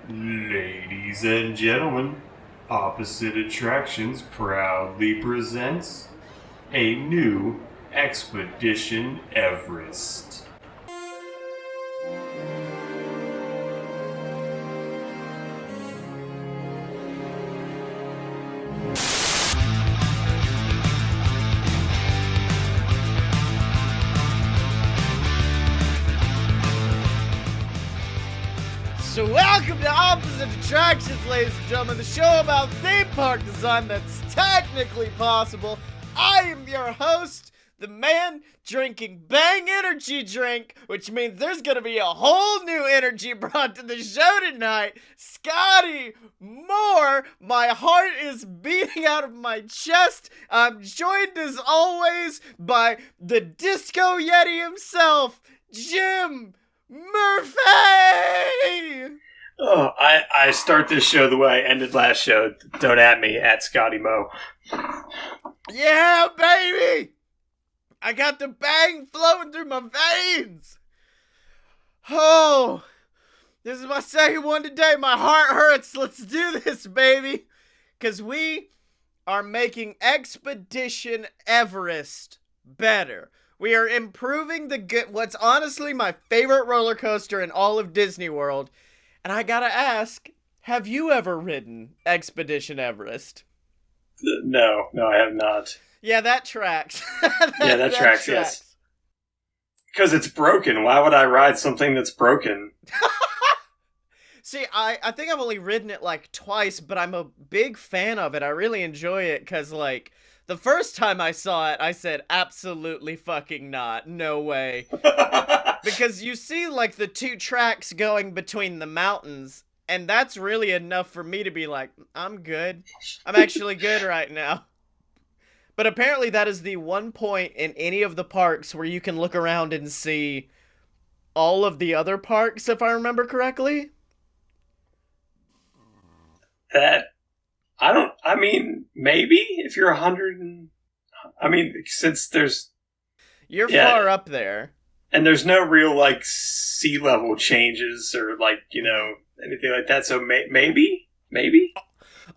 Ladies and gentlemen, Opposite Attractions proudly presents a new Expedition Everest. So welcome to Opposite Attractions, ladies and gentlemen, the show about theme park design that's technically possible. I am your host, the man drinking Bang Energy drink, which means there's gonna be a whole new energy brought to the show tonight. Scottye Moore, my heart is beating out of my chest. I'm joined as always by the Disco Yeti himself, Jim Murphy! Oh, I start this show the way I ended last show. Don't at me, at Scottye Mo. Yeah, baby! I got the bang flowing through my veins! Oh, this is my second one today. My heart hurts. Let's do this, baby! Because we are making Expedition Everest better. We are improving what's honestly my favorite roller coaster in all of Disney World. And I gotta ask, have you ever ridden Expedition Everest? No, I have not. Yeah, that tracks. that tracks, yes. Because it's broken. Why would I ride something that's broken? See, I think I've only ridden it like twice, but I'm a big fan of it. I really enjoy it because, like, the first time I saw it, I said, absolutely fucking not. No way. Because you see, like, the two tracks going between the mountains, and that's really enough for me to be like, I'm good. I'm actually good right now. But apparently that is the one point in any of the parks where you can look around and see all of the other parks, if I remember correctly. Maybe if you're 100 since there's... You're far up there. And there's no real, like, sea level changes or, like, anything like that. So maybe?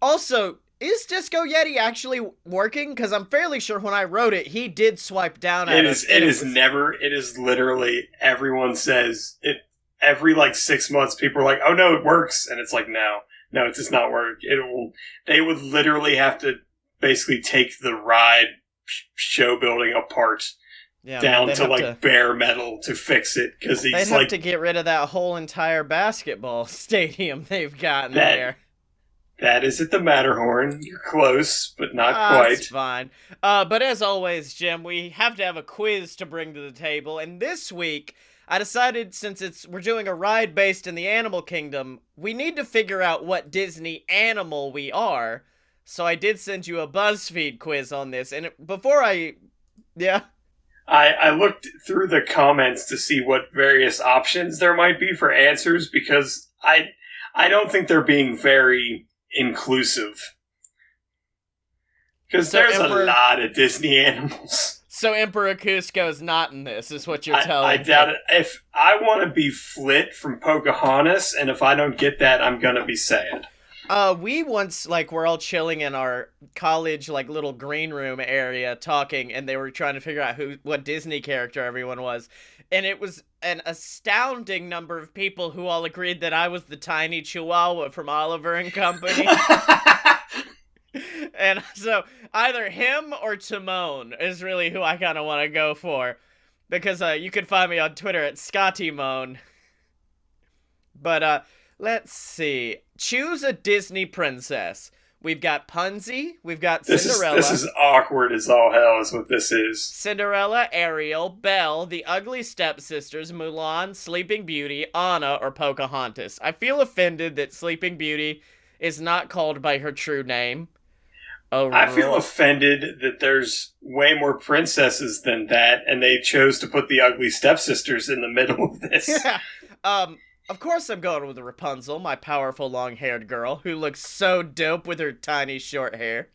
Also, is Disco Yeti actually working? Because I'm fairly sure when I wrote it, he did swipe down at it. It is literally, everyone says it, every, like, 6 months, people are like, oh no, it works. And it's like, no, it does not work. They would literally have to basically take the ride show building apart. Yeah, down to like bare metal to fix it because they'd have to get rid of that whole entire basketball stadium they've got in there. That is at the Matterhorn. You're close, but not quite. That's fine. But as always, Jim, we have to have a quiz to bring to the table, and this week I decided since we're doing a ride based in the animal kingdom, we need to figure out what Disney animal we are. So I did send you a BuzzFeed quiz on this, and I looked through the comments to see what various options there might be for answers because I don't think they're being very inclusive. Because there's a lot of Disney animals. So Emperor Cusco's not in this, is what you're telling me. I doubt it. If I want to be Flit from Pocahontas, and if I don't get that, I'm going to be sad. We once, we're all chilling in our college, little green room area talking, and they were trying to figure out what Disney character everyone was. And it was an astounding number of people who all agreed that I was the tiny Chihuahua from Oliver and Company. And so either him or Timon is really who I kind of want to go for. Because you can find me on Twitter at ScottyMoan. But, let's see. Choose a Disney princess. We've got Punzi. We've got Cinderella. This is awkward as all hell is what this is. Cinderella, Ariel, Belle, the Ugly Stepsisters, Mulan, Sleeping Beauty, Anna, or Pocahontas. I feel offended that Sleeping Beauty is not called by her true name. I feel offended that there's way more princesses than that, and they chose to put the Ugly Stepsisters in the middle of this. Yeah. Of course I'm going with Rapunzel, my powerful long-haired girl, who looks so dope with her tiny short hair.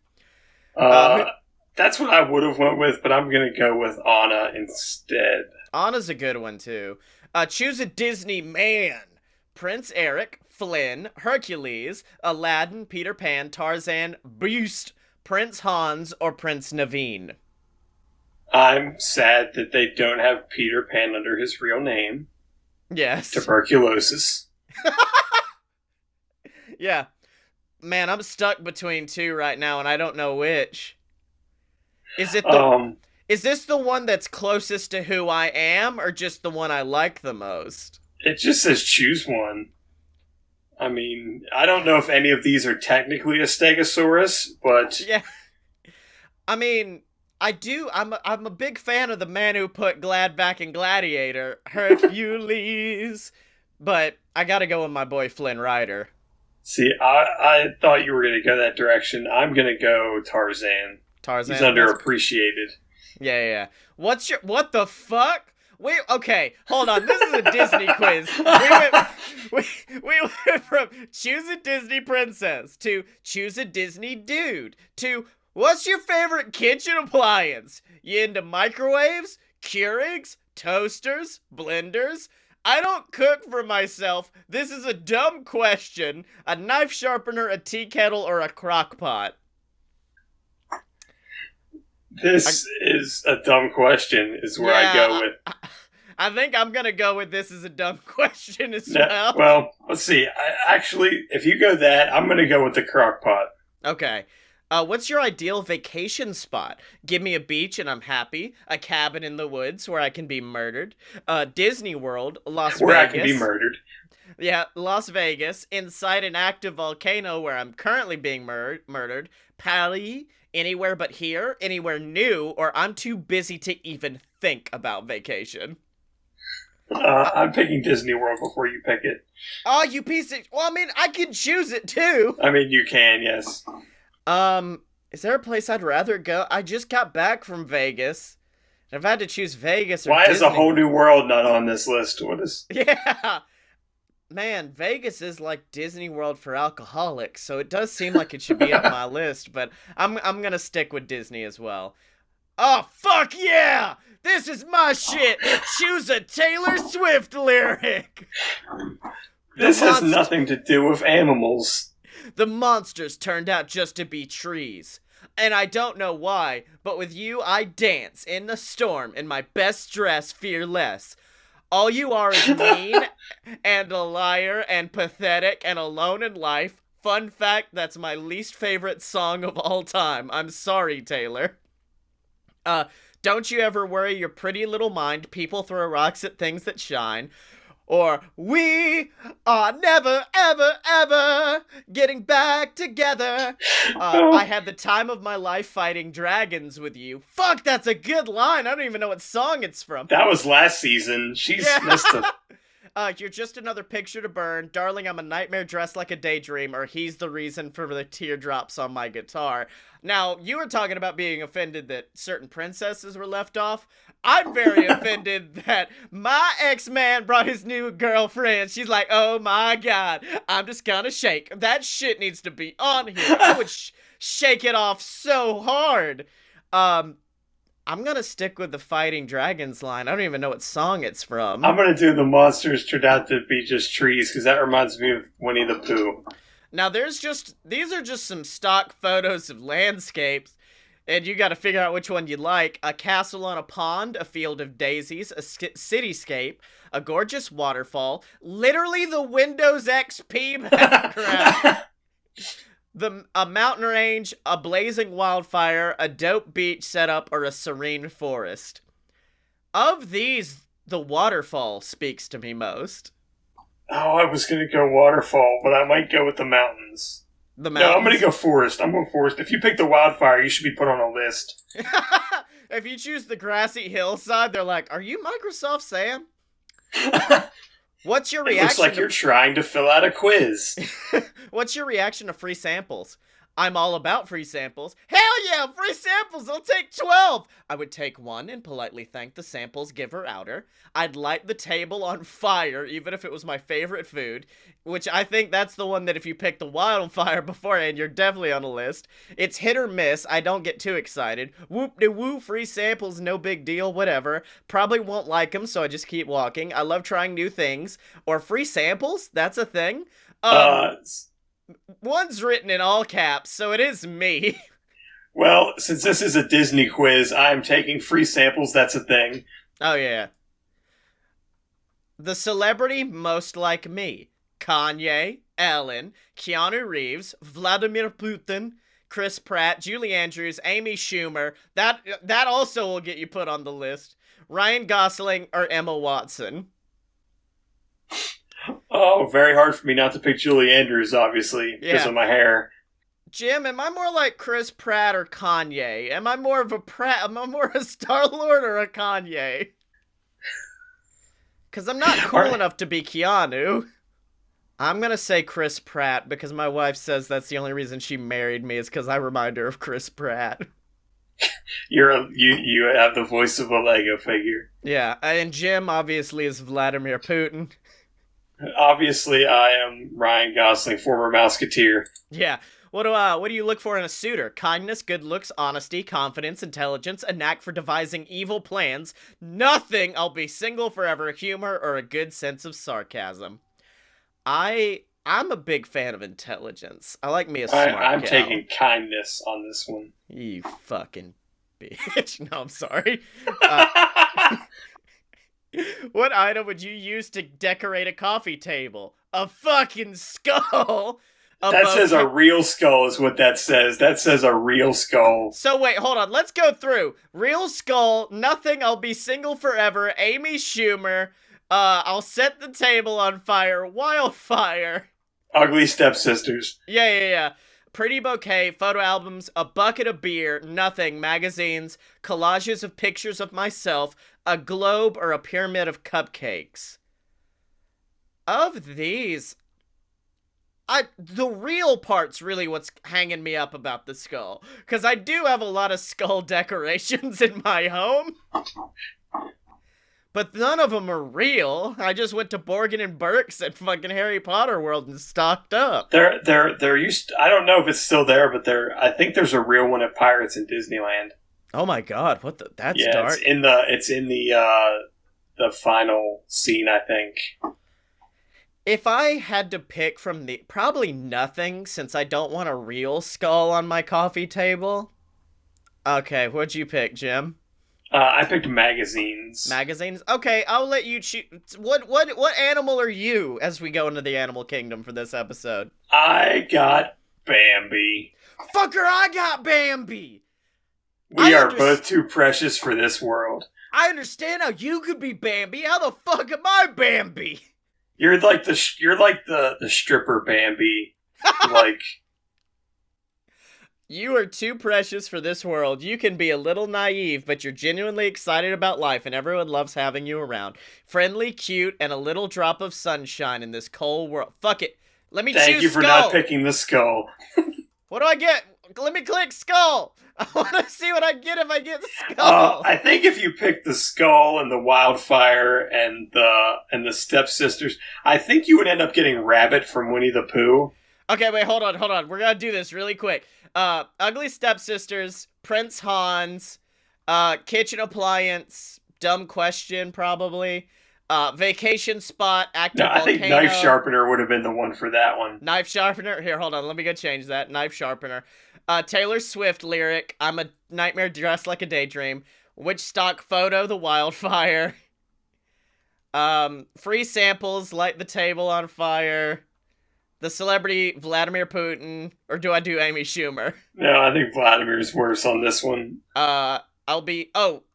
That's what I would have went with, but I'm going to go with Anna instead. Anna's a good one, too. Choose a Disney man. Prince Eric, Flynn, Hercules, Aladdin, Peter Pan, Tarzan, Beast, Prince Hans, or Prince Naveen? I'm sad that they don't have Peter Pan under his real name. Yes. Tuberculosis. Yeah. Man, I'm stuck between two right now, and I don't know which. Is it the Is this the one that's closest to who I am, or just the one I like the most? It just says choose one. I mean, I don't know if any of these are technically a stegosaurus, but Yeah. I mean, I'm a big fan of the man who put Glad back in Gladiator, Hercules. But I gotta go with my boy Flynn Rider. see, I thought you were going to go that direction. I'm going to go Tarzan. Tarzan. He's underappreciated. Yeah. What the fuck? Wait, okay, hold on. This is a Disney quiz. We went from choose a Disney princess to choose a Disney dude to what's your favorite kitchen appliance? You into microwaves, Keurigs, toasters, blenders? I don't cook for myself. This is a dumb question. A knife sharpener, a tea kettle, or a crock pot? This is a dumb question, is where I go with. I think I'm going to go with this is a dumb question as well. Well, let's see. Actually, if you go that, I'm going to go with the crock pot. Okay. What's your ideal vacation spot? Give me a beach and I'm happy. A cabin in the woods where I can be murdered. Disney World, Las Vegas. Where I can be murdered. Yeah, Las Vegas. Inside an active volcano where I'm currently being murdered. Paris. Anywhere but here. Anywhere new. Or I'm too busy to even think about vacation. I'm picking Disney World before you pick it. Oh, you piece of... Well, I mean, I can choose it too. I mean, you can, yes. Is there a place I'd rather go? I just got back from Vegas. I've had to choose Vegas or Why Disney. is A Whole New World not on this list? What is... Yeah. Man, Vegas is like Disney World for alcoholics, so it does seem like it should be up my list, but I'm gonna stick with Disney as well. Oh, fuck yeah! This is my shit! Choose a Taylor Swift lyric! This has nothing to do with animals. The monsters turned out just to be trees. And I don't know why, but with you I dance in the storm in my best dress, fearless. All you are is mean and a liar and pathetic and alone in life. Fun fact, that's my least favorite song of all time. I'm sorry, Taylor. Don't you ever worry your pretty little mind. People throw rocks at things that shine. Or, we are never, ever, ever getting back together. I had the time of my life fighting dragons with you. Fuck, that's a good line. I don't even know what song it's from. That was last season. She's missed it. You're just another picture to burn. Darling, I'm a nightmare dressed like a daydream. Or he's the reason for the teardrops on my guitar. Now, you were talking about being offended that certain princesses were left off. I'm very offended that my ex-man brought his new girlfriend. She's like, oh my god, I'm just gonna shake. That shit needs to be on here. I would shake it off so hard. I'm gonna stick with the Fighting Dragons line. I don't even know what song it's from. I'm gonna do the monsters turned out to be just trees, because that reminds me of Winnie the Pooh. Now, these are just some stock photos of landscapes. And you gotta figure out which one you like. A castle on a pond, a field of daisies, a cityscape, a gorgeous waterfall, literally the Windows XP background, a mountain range, a blazing wildfire, a dope beach setup, or a serene forest. Of these, the waterfall speaks to me most. Oh, I was going to go waterfall, but I might go with the mountains. The mountains? No, I'm going to go forest. I'm going forest. If you pick the wildfire, you should be put on a list. If you choose the grassy hillside, they're like, are you Microsoft Sam? What's your reaction? It looks like you're trying to fill out a quiz. What's your reaction to free samples? I'm all about free samples. Hell yeah, free samples! I'll take 12! I would take one and politely thank the samples giver outer. I'd light the table on fire, even if it was my favorite food, which I think that's the one that if you pick the wildfire beforehand, you're definitely on the list. It's hit or miss. I don't get too excited. Whoop-de-woo, free samples, no big deal, whatever. Probably won't like them, so I just keep walking. I love trying new things. Or free samples? That's a thing. One's written in all caps, so it is me. Well, since this is a Disney quiz, I'm taking free samples. That's a thing. Oh, yeah. The celebrity most like me. Kanye, Ellen, Keanu Reeves, Vladimir Putin, Chris Pratt, Julie Andrews, Amy Schumer. That also will get you put on the list. Ryan Gosling or Emma Watson. Oh, very hard for me not to pick Julie Andrews, obviously, because of my hair. Jim, am I more like Chris Pratt or Kanye? Am I more of a Pratt? Am I more a Star-Lord or a Kanye? Because I'm not cool enough to be Keanu. I'm going to say Chris Pratt because my wife says that's the only reason she married me is because I remind her of Chris Pratt. You have the voice of a Lego figure. Yeah, and Jim obviously is Vladimir Putin. Obviously, I am Ryan Gosling, former Mouseketeer. Yeah. What do you look for in a suitor? Kindness, good looks, honesty, confidence, intelligence, a knack for devising evil plans, nothing, I'll be single forever, humor, or a good sense of sarcasm. I'm a big fan of intelligence. I like me a smart I'm gal. taking kindness on this one. You fucking bitch. No, I'm sorry. What item would you use to decorate a coffee table? A fucking skull! That says a real skull is what that says. That says a real skull. So wait, hold on. Let's go through. Real skull, nothing, I'll be single forever, Amy Schumer, I'll set the table on fire, wildfire. Ugly stepsisters. Yeah. Pretty bouquet, photo albums, a bucket of beer, nothing, magazines, collages of pictures of myself, a globe, or a pyramid of cupcakes. Of these, the real part's really what's hanging me up about the skull. Because I do have a lot of skull decorations in my home. But none of them are real. I just went to Borgin and Burke's at fucking Harry Potter World and stocked up. There used. I don't know if it's still there, but I think there's a real one at Pirates in Disneyland. Oh my god! What the? That's dark. It's in the final scene, I think. If I had to pick from probably nothing, since I don't want a real skull on my coffee table. Okay, what'd you pick, Jim? I picked magazines. Magazines? Okay, I'll let you choose. What animal are you as we go into the animal kingdom for this episode? I got Bambi. Fucker, I got Bambi! We are both too precious for this world. I understand how you could be Bambi. How the fuck am I Bambi? You're like the stripper Bambi. Like... You are too precious for this world. You can be a little naive, but you're genuinely excited about life, and everyone loves having you around. Friendly, cute, and a little drop of sunshine in this cold world. Fuck it. Let me choose skull. Thank you for not picking the skull. What do I get? Let me click skull. I want to see what I get if I get skull. I think if you pick the skull and the wildfire and the stepsisters, I think you would end up getting Rabbit from Winnie the Pooh. Okay, wait, hold on. We're gonna do this really quick. Ugly Stepsisters, Prince Hans, Kitchen Appliance, Dumb Question, probably. Vacation Spot, Active Volcano. I think Knife Sharpener would have been the one for that one. Knife Sharpener? Here, hold on, let me go change that. Knife Sharpener. Taylor Swift lyric, I'm a nightmare dressed like a daydream. Which stock photo, the wildfire. Free samples, light the table on fire. The celebrity, Vladimir Putin, or do I do Amy Schumer? No, I think Vladimir's worse on this one.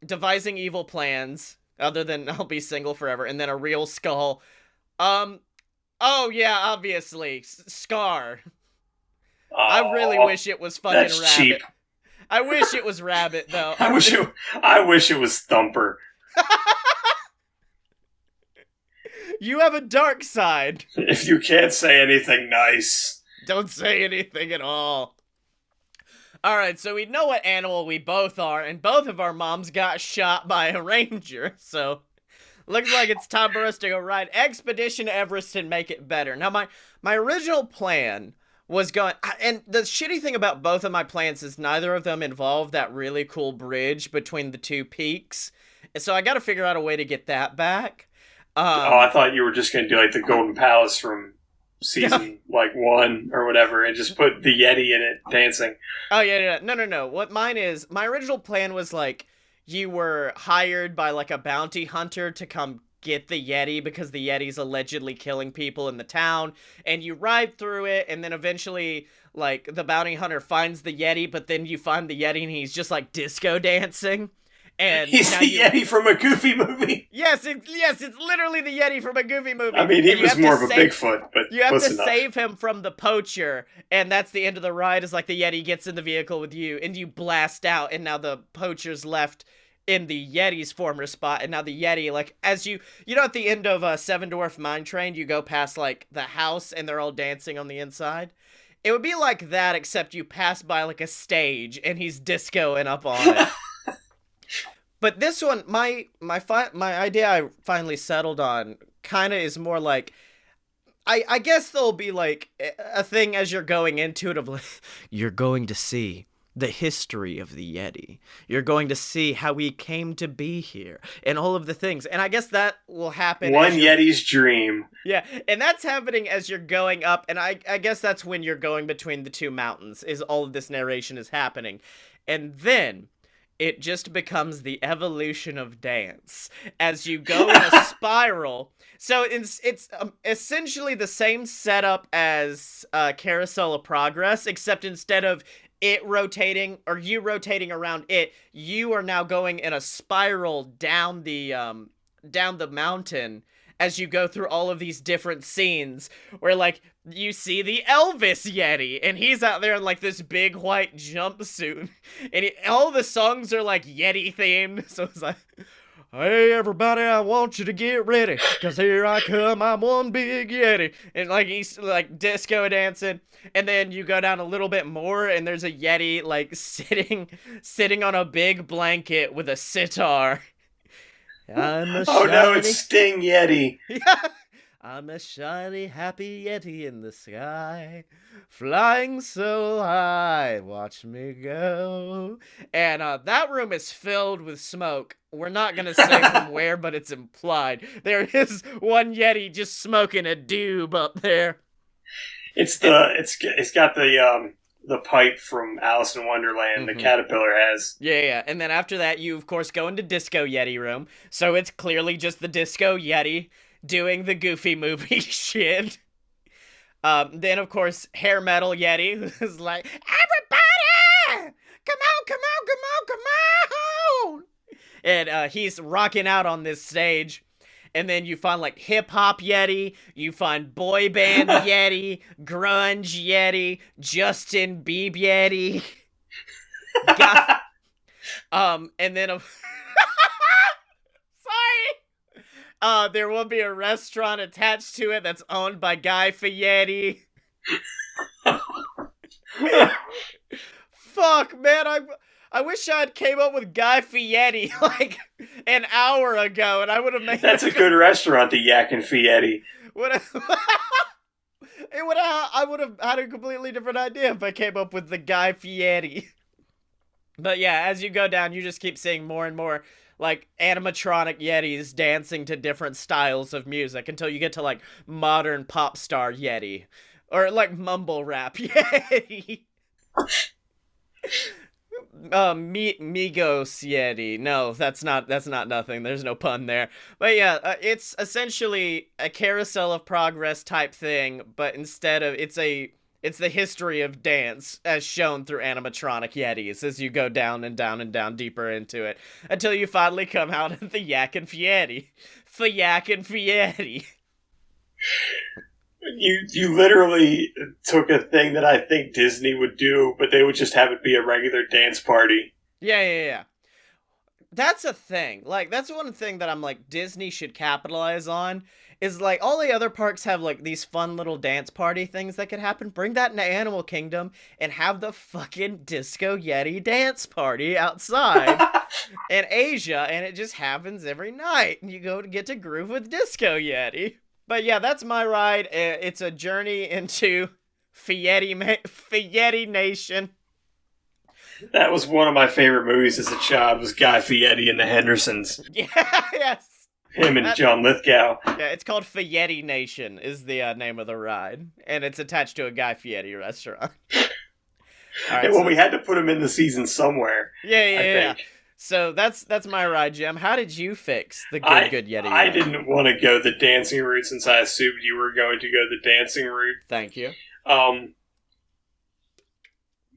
Devising evil plans, other than I'll be single forever, and then a real skull. Yeah, obviously, Scar. I really wish it was fucking that's Rabbit. Cheap. I wish it was Rabbit, though. I wish it was Thumper. You have a dark side. If you can't say anything nice. Don't say anything at all. All right, so we know what animal we both are, and both of our moms got shot by a ranger, so looks like it's time for us to go ride Expedition Everest and make it better. Now, my original plan was going, and the shitty thing about both of my plans is neither of them involve that really cool bridge between the two peaks, and so I got to figure out a way to get that back. I thought you were just going to do like the Golden Palace from season like 1 or whatever, and just put the Yeti in it dancing. Oh yeah, no. What mine is, my original plan was like you were hired by like a bounty hunter to come get the Yeti because the Yeti's allegedly killing people in the town, and you ride through it, and then eventually like the bounty hunter finds the Yeti, but then you find the Yeti and he's just like disco dancing. And he's the Yeti from a Goofy movie. Yes, it's literally the Yeti from a Goofy movie. I mean, he was more of a Bigfoot, but you have to enough. save him from the poacher, and that's the end of the ride. Is like the Yeti gets in the vehicle with you, and you blast out, and now the poacher's left in the Yeti's former spot, and now the Yeti, like, as you know, at the end of Seven Dwarf Mine Train, you go past like the house, and they're all dancing on the inside. It would be like that, except you pass by like a stage, and he's discoing up on it. But this one, my idea I finally settled on kind of is more like, I guess there'll be like a thing as you're going into it of like, you're going to see the history of the Yeti. You're going to see how he came to be here and all of the things. And I guess that will happen. One Yeti's dream. Yeah, and that's happening as you're going up. And I guess that's when you're going between the two mountains is all of this narration is happening. And then it just becomes the evolution of dance as you go in a spiral. So it's essentially the same setup as Carousel of Progress, except instead of it rotating or you rotating around it, you are now going in a spiral down the mountain as you go through all of these different scenes where, like, you see the Elvis Yeti, and he's out there in, like, this big white jumpsuit, and all the songs are, like, Yeti themed, so it's like, hey, everybody, I want you to get ready, because here I come, I'm one big Yeti, and, like, he's, like, disco dancing, and then you go down a little bit more, and there's a Yeti, like, sitting on a big blanket with a sitar. Oh no, it's Sting Yeti. I'm a shiny, happy Yeti in the sky, flying so high, watch me go. And that room is filled with smoke. We're not going to say from where, but it's implied. There is one Yeti just smoking a doob up there. It's got the pipe from Alice in Wonderland, the caterpillar has. Yeah. And then after that, you, of course, go into Disco Yeti room. So it's clearly just the Disco Yeti doing the Goofy movie shit. Then, of course, Hair Metal Yeti, who's like, everybody! Come on! And he's rocking out on this stage. And then you find, like, hip-hop Yeti, you find boy band Yeti, grunge Yeti, Justin Bieber Yeti. And then... Sorry! There will be a restaurant attached to it that's owned by Guy Fieri. Fuck, man, I wish I had came up with Guy Fieri like an hour ago, and I would have made. That's a good restaurant, the Yak and Fieri. I would have had a completely different idea if I came up with the Guy Fieri. But yeah, as you go down, you just keep seeing more and more like animatronic Yetis dancing to different styles of music until you get to like modern pop star Yeti or like mumble rap Yeti. Migos Yeti. No, that's not nothing. There's no pun there. But yeah, it's essentially a Carousel of Progress type thing, but instead of it's the history of dance as shown through animatronic Yetis as you go down and down and down deeper into it until you finally come out at the Yak and Fieri. For Yak and Fieri. You literally took a thing that I think Disney would do, but they would just have it be a regular dance party. Yeah. That's a thing. Like, that's one thing that I'm like, Disney should capitalize on, is like all the other parks have like these fun little dance party things that could happen. Bring that into Animal Kingdom and have the fucking Disco Yeti dance party outside in Asia, and it just happens every night. And you go to get to groove with Disco Yeti. But yeah, that's my ride. It's a journey into Fieri Nation. That was one of my favorite movies as a child, was Guy Fieri and the Hendersons. Yeah, yes. Him and John Lithgow. Yeah, it's called Fieri Nation is the name of the ride. And it's attached to a Guy Fieri restaurant. All right, Well, we had to put him in the season somewhere. Yeah. So that's my ride, Jim. How did you fix the good Yeti ride? I didn't want to go the dancing route since I assumed you were going to go the dancing route. Thank you.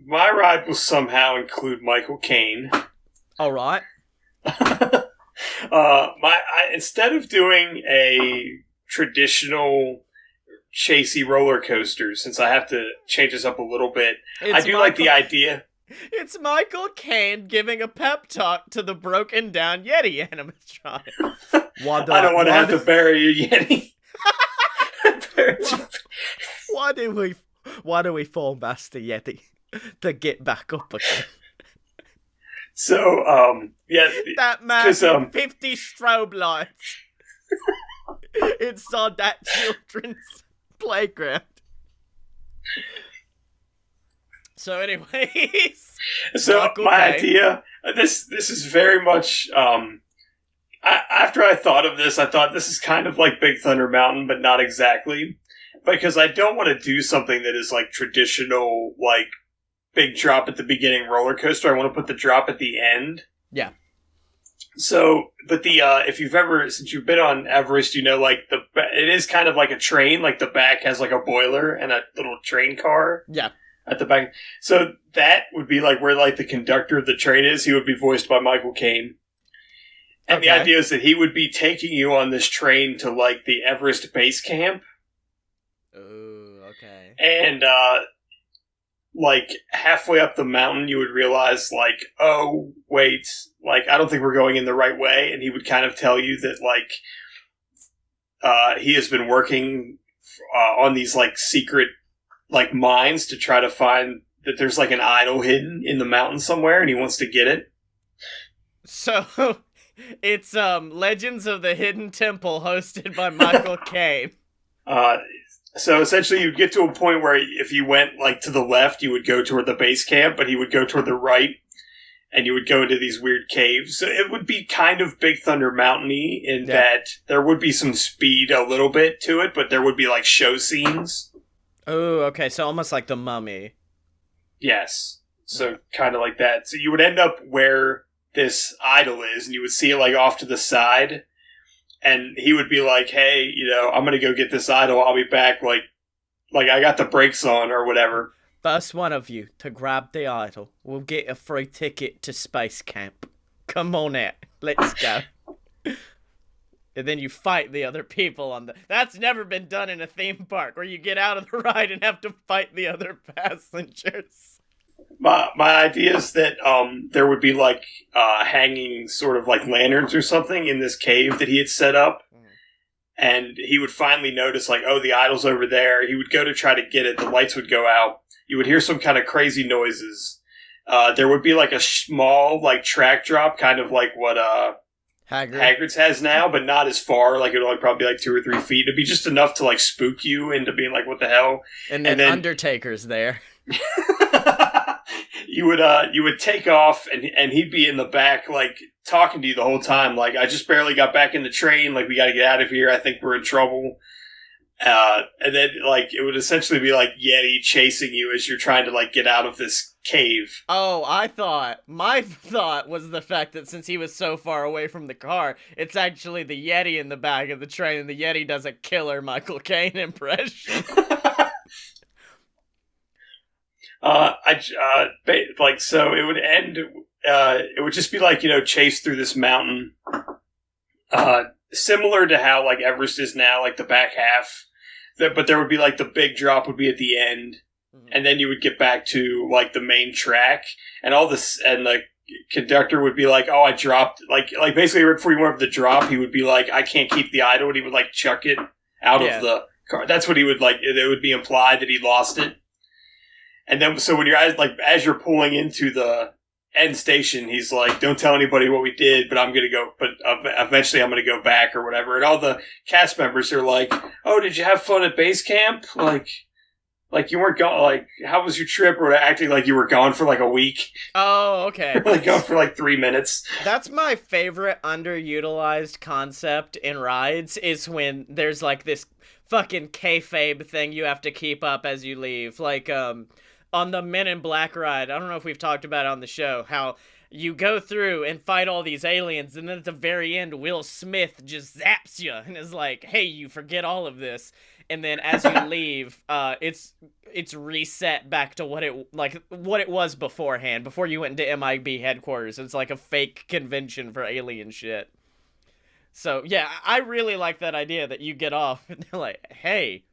My ride will somehow include Michael Caine. All right. Instead of doing a traditional chasey roller coaster, since I have to change this up a little bit, I do like the idea. It's Michael Caine giving a pep talk to the broken down Yeti animatronic. I don't want to have to bury your Yeti. Why do we fall Master Yeti to get back up again? So, yeah. That man 50 strobe lights inside that children's playground. So anyways. Idea, this is very much, after I thought of this, I thought this is kind of like Big Thunder Mountain, but not exactly. Because I don't want to do something that is like traditional, like, big drop at the beginning roller coaster. I want to put the drop at the end. Yeah. So, but since you've been on Everest, you know, like it is kind of like a train. Like the back has like a boiler and a little train car. Yeah. At the back. So that would be like where like the conductor of the train is. He would be voiced by Michael Caine. And the idea is that he would be taking you on this train to like the Everest base camp. Oh, okay. And, like, halfway up the mountain, you would realize, like, oh, wait, like, I don't think we're going in the right way. And he would kind of tell you that, like, he has been working on these, like, secret, like, mines to try to find that there's, like, an idol hidden in the mountain somewhere, and he wants to get it. So, it's, Legends of the Hidden Temple, hosted by Michael Caine. So essentially you'd get to a point where if you went like to the left, you would go toward the base camp, but he would go toward the right and you would go into these weird caves. So it would be kind of Big Thunder Mountain-y in that there would be some speed a little bit to it, but there would be like show scenes. Oh, okay. So almost like The Mummy. Yes. So kind of like that. So you would end up where this idol is and you would see it like off to the side. And he would be like, hey, you know, I'm going to go get this idol. I'll be back. Like I got the brakes on or whatever. First one of you to grab the idol will get a free ticket to Space Camp. Come on out. Let's go. And then you fight the other people on the... That's never been done in a theme park, where you get out of the ride and have to fight the other passengers. My idea is that there would be like hanging sort of like lanterns or something in this cave that he had set up. And he would finally notice like, oh, the idol's over there. He would go to try to get it. The lights would go out. You would hear some kind of crazy noises. There would be like a small like track drop, kind of like what Hagrid's has now, but not as far. Like it would like probably be like 2 or 3 feet. It'd be just enough to like spook you into being like, what the hell? And then Undertaker's there. You would take off and he'd be in the back like talking to you the whole time. Like, I just barely got back in the train. Like, we got to get out of here. I think we're in trouble. And then like it would essentially be like Yeti chasing you as you're trying to like get out of this cave. Oh, my thought was the fact that since he was so far away from the car, it's actually the Yeti in the back of the train, and the Yeti does a killer Michael Caine impression. So it would end. It would just be like, you know, chase through this mountain. Similar to how like Everest is now, like the back half. But there would be like the big drop would be at the end, and then you would get back to like the main track, and all this, and like conductor would be like, "Oh, I dropped," like basically right before he went up the drop, he would be like, "I can't keep the idol," and he would like chuck it out of the car. That's what he would like. It would be implied that he lost it. And then, so when you're as you're pulling into the end station, he's like, "Don't tell anybody what we did, but I'm gonna go. But eventually, I'm gonna go back or whatever." And all the cast members are like, "Oh, did you have fun at base camp? Like you weren't gone. Like, how was your trip?" Or acting like you were gone for like a week. Oh, okay. Like gone for like 3 minutes. That's my favorite underutilized concept in rides is when there's like this fucking kayfabe thing you have to keep up as you leave. Like, on the Men in Black ride, I don't know if we've talked about it on the show, how you go through and fight all these aliens, and then at the very end, Will Smith just zaps you and is like, "Hey, you forget all of this." And then as you leave, it's reset back to what it was beforehand, before you went into MIB headquarters. It's like a fake convention for alien shit. So yeah, I really like that idea that you get off and they're like, "Hey,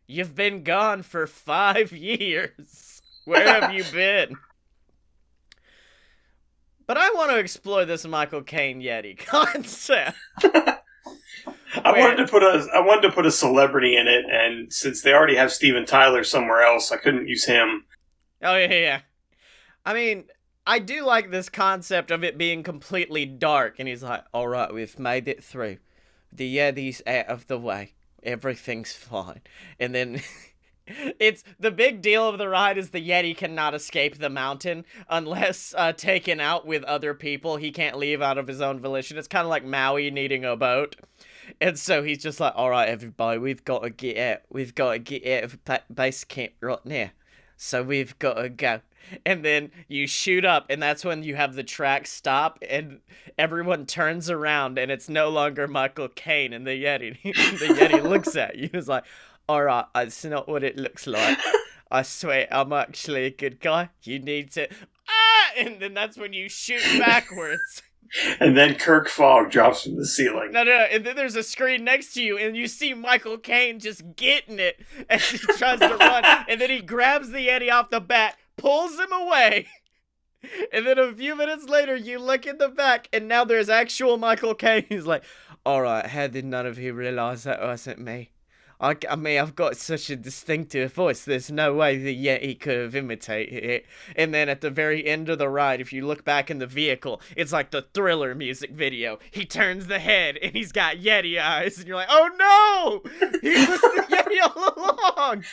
you've been gone for 5 years. Where have you been?" But I want to explore this Michael Caine Yeti concept. I wanted to put a celebrity in it, and since they already have Steven Tyler somewhere else, I couldn't use him. Oh yeah. I mean, I do like this concept of it being completely dark, and he's like, "All right, we've made it through. The Yeti's out of the way. Everything's fine." And then it's the big deal of the ride is the Yeti cannot escape the mountain unless taken out with other people. He can't leave out of his own volition. It's kind of like Maui needing a boat. And so he's just like, "All right, everybody, we've got to get out. We've got to get out of base camp right now. So we've got to go." And then you shoot up, and that's when you have the track stop, and everyone turns around, and it's no longer Michael Caine and the Yeti. The Yeti looks at you and is like, "All right, it's not what it looks like. I swear, I'm actually a good guy. You need to..." And then that's when you shoot backwards. And then Kirk Fogg drops from the ceiling. No. And then there's a screen next to you, and you see Michael Caine just getting it as he tries to run. And then he grabs the Yeti off the back, pulls him away. And then a few minutes later, you look in the back, and now there's actual Michael Caine. He's like, "All right, how did none of you realize that wasn't me? I mean, I've got such a distinctive voice. There's no way the Yeti could have imitated it." And then at the very end of the ride, if you look back in the vehicle, it's like the Thriller music video. He turns the head, and he's got Yeti eyes, and you're like, "Oh no! He was the Yeti all along!"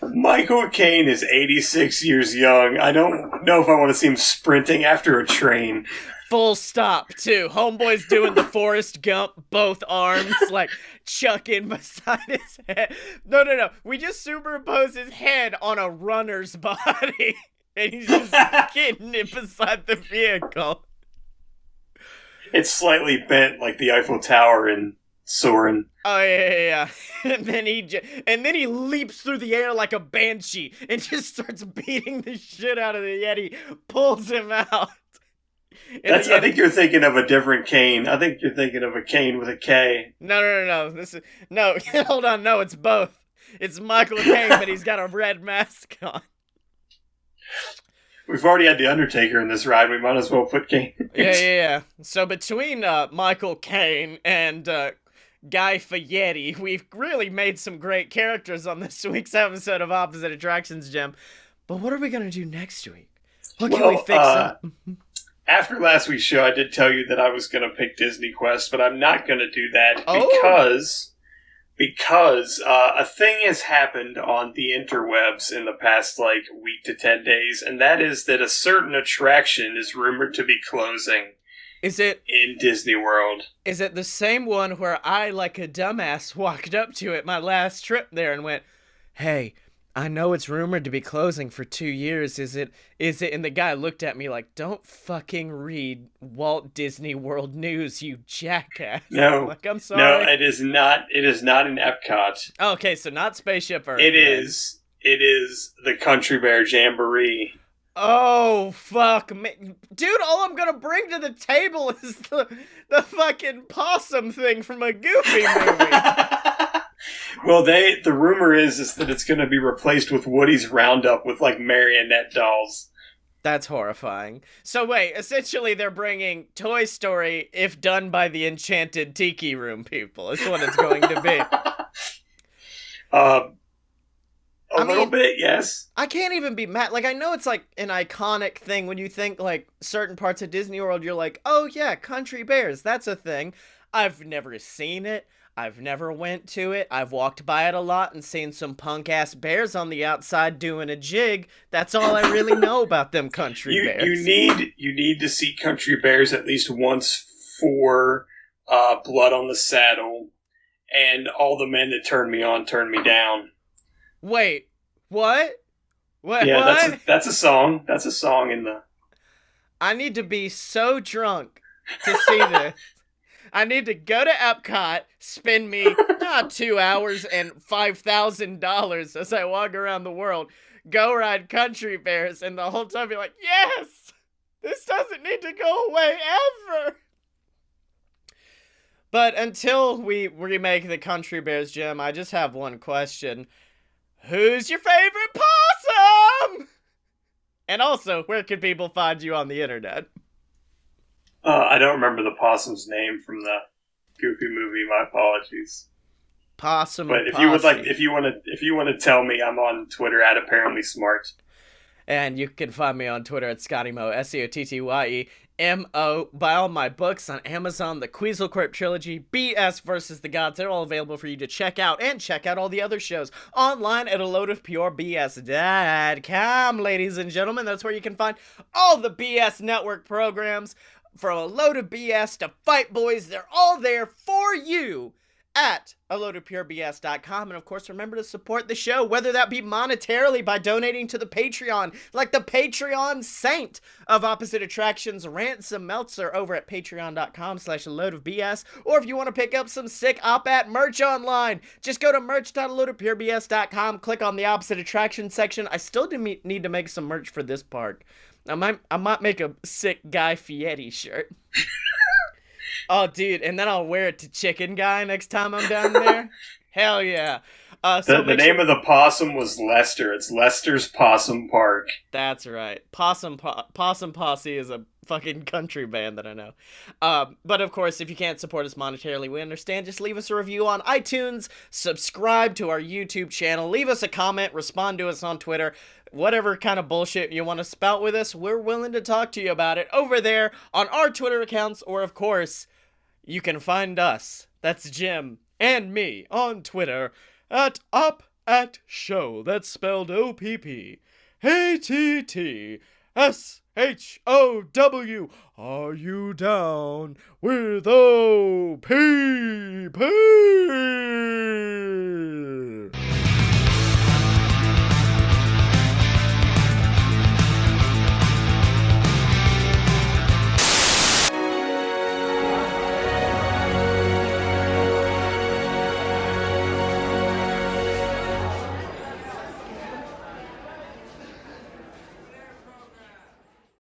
Michael Caine is 86 years young. I don't know if I want to see him sprinting after a train. Full stop, too. Homeboy's doing the Forrest Gump, both arms, like, chucking beside his head. No. We just superimpose his head on a runner's body, and he's just getting it beside the vehicle. It's slightly bent like the Eiffel Tower in Soarin'. Oh, yeah. And then he leaps through the air like a banshee and just starts beating the shit out of the Yeti, pulls him out. I think you're thinking of a different Caine. I think you're thinking of a Caine with a K. No. No, hold on. No, it's both. It's Michael Caine, but he's got a red mask on. We've already had The Undertaker in this ride. We might as well put Caine. Yeah. So between Michael Caine and Guy Fieri, we've really made some great characters on this week's episode of Opposite Attractions, Jim. But what are we going to do next week? What can we fix up? After last week's show, I did tell you that I was going to pick Disney Quest, but I'm not going to do that because a thing has happened on the interwebs in the past, week to 10 days, and that is that a certain attraction is rumored to be closing. Is it in Disney World? Is it the same one where I, like a dumbass, walked up to it my last trip there and went, "Hey, I know it's rumored to be closing for 2 years. Is it? And the guy looked at me like, "Don't fucking read Walt Disney World News, you jackass." No. I'm sorry. No, it is not. It is not in Epcot. Okay, so not Spaceship Earth. It is the Country Bear Jamboree. Oh, fuck me. Dude, all I'm gonna bring to the table is the fucking possum thing from a Goofy movie. Well, the rumor is that it's going to be replaced with Woody's Roundup with marionette dolls. That's horrifying. So wait, essentially they're bringing Toy Story if done by the Enchanted Tiki Room people. Is what it's going to be. A little bit, yes. I can't even be mad. Like, I know it's like an iconic thing when you think like certain parts of Disney World, you're like, oh yeah, Country Bears, that's a thing. I've never seen it. I've never went to it. I've walked by it a lot and seen some punk-ass bears on the outside doing a jig. That's all I really know about them Country Bears. You need to see Country Bears at least once for Blood on the Saddle and All the Men That Turned Me On, Turned Me Down. Wait, what? What? Yeah, what? that's a song. That's a song in the... I need to be so drunk to see this. I need to go to Epcot, spend me 2 hours and $5,000 as I walk around the world, go ride Country Bears, and the whole time be like, yes! This doesn't need to go away ever! But until we remake the Country Bears, Jim, I just have one question. Who's your favorite possum? And also, where can people find you on the internet? I don't remember the possum's name from the Goofy movie. My apologies. Possum. But if you would like, if you want to tell me, I'm on Twitter at apparently smart. And you can find me on Twitter at ScottyMo, SCOTTYEMO. Buy all my books on Amazon, the Queasel trilogy, BS versus the Gods. They're all available for you to check out, and check out all the other shows online at AloadOfPureBS.com, ladies and gentlemen. That's where you can find all the BS Network programs, from A Load of BS to Fight Boys. They're all there for you at AloadOfPureBS.com. And of course, remember to support the show, whether that be monetarily by donating to the Patreon, like the Patreon saint of Opposite Attractions, Ransom Meltzer, over at patreon.com/AloadOfBS. Or if you want to pick up some sick op-at merch online, just go to merch.AloadOfPureBS.com, click on the Opposite Attraction section. I still need to make some merch for this park. I might make a sick Guy Fieri shirt. Oh, dude, and then I'll wear it to Chicken Guy next time I'm down there. Hell yeah. The name of the possum was Lester. It's Lester's Possum Park. That's right. Possum Posse is a fucking country band that I know. But of course, if you can't support us monetarily, we understand. Just leave us a review on iTunes, subscribe to our YouTube channel, leave us a comment, respond to us on Twitter. Whatever kind of bullshit you want to spout with us, we're willing to talk to you about it over there on our Twitter accounts, or of course, you can find us, that's Jim and me, on Twitter at OpAtShow. That's spelled OPPATTSHOW. Are you down with OPP?